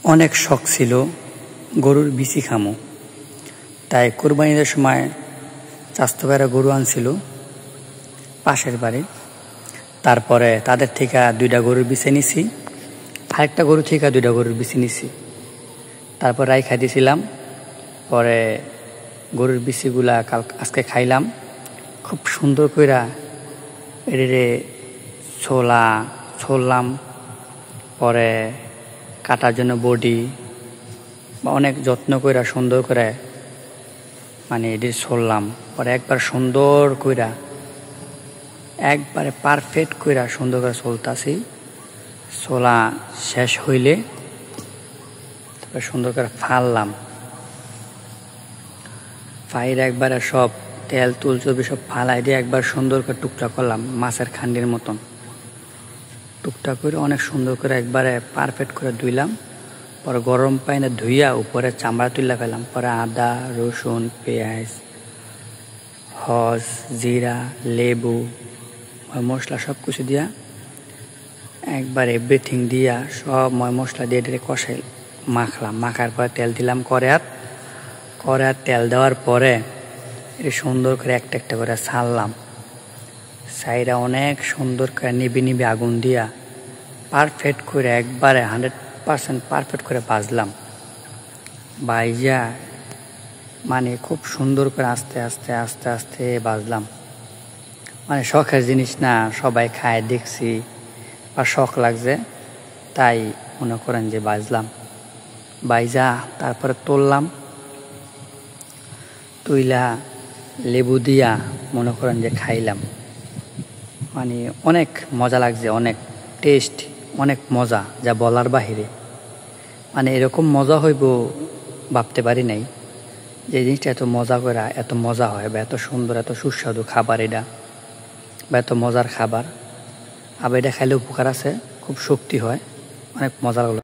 অনেক শখ ছিল গরুর বিচি খামো, তাই কোরবানির সময় চাস্তো ভাইরা গরু আনছিল পাশের বাড়ি। তারপরে তাদের থেকে 2টা গরুর বিচি নিছি, আরেকটা গরু থেকে 2টা গরুর বিচি নিছি। তারপর রাইখা দিয়েছিলাম। পরে গরুর বিচিগুলা আজকে খাইলাম। খুব সুন্দর কইরা এটারে ছড়লাম। পরে কাটার জন্য বডি অনেক যত্ন কইরা সুন্দর করে এটি ছড়লাম। পরে একবার সুন্দর কইরা একবারে পারফেক্ট কইরা সুন্দর করে চলতাছি। ছোলা শেষ হইলে তারপরে সুন্দর করে ফাললাম। ফাইর একবারে সব তেল তুল চর্বি সব ফালাই দিয়ে একবার সুন্দর করে টুকটা করলাম, মাছের খান্ডির মতন টুকটা করে অনেক সুন্দর করে একবারে পারফেক্ট করে ধুইলাম। পরে গরম পানিতে ধুইয়া উপরে চামড়া তুলে ফেলাম। পরে আদা, রসুন, পেঁয়াজ, হজ, জিরা, লেবু, মশলা সব কিছু দিয়া একবার এভরিথিং দিয়া সব মশলা দিয়ে দিয়ে কষাই মাখলাম। মাখার পরে তেল দিলাম কড়াইত তেল দেওয়ার পরে এটা সুন্দর করে একটা একটা করে ছাড়লাম। সাইরা অনেক সুন্দর করে নিবি আগুন দিয়া পারফেক্ট করে একবারে 100% পারফেক্ট করে ভাজলাম। ভাইজা খুব সুন্দর করে আস্তে আস্তে আস্তে আস্তে ভাজলাম। শখের জিনিস না, সবাই খায় দেখছি বা শখ লাগছে, তাই মনে করেন যে ভাজলাম। ভাইজা তারপরে তুইলা লেবু দিয়া মনে করেন যে খাইলাম। অনেক মজা লাগছে, অনেক টেস্ট, অনেক মজা, যা বলার বাহিরে। এরকম মজা হইব ভাবতে পারি নাই যে জিনিসটা এত মজা করে এত মজা হয়, বা এত সুন্দর এত সুস্বাদু খাবার এটা, বা এত মজার খাবার। আবার এটা খাইলে উপকার আছে, খুব শক্তি হয়, অনেক মজা লাগলো।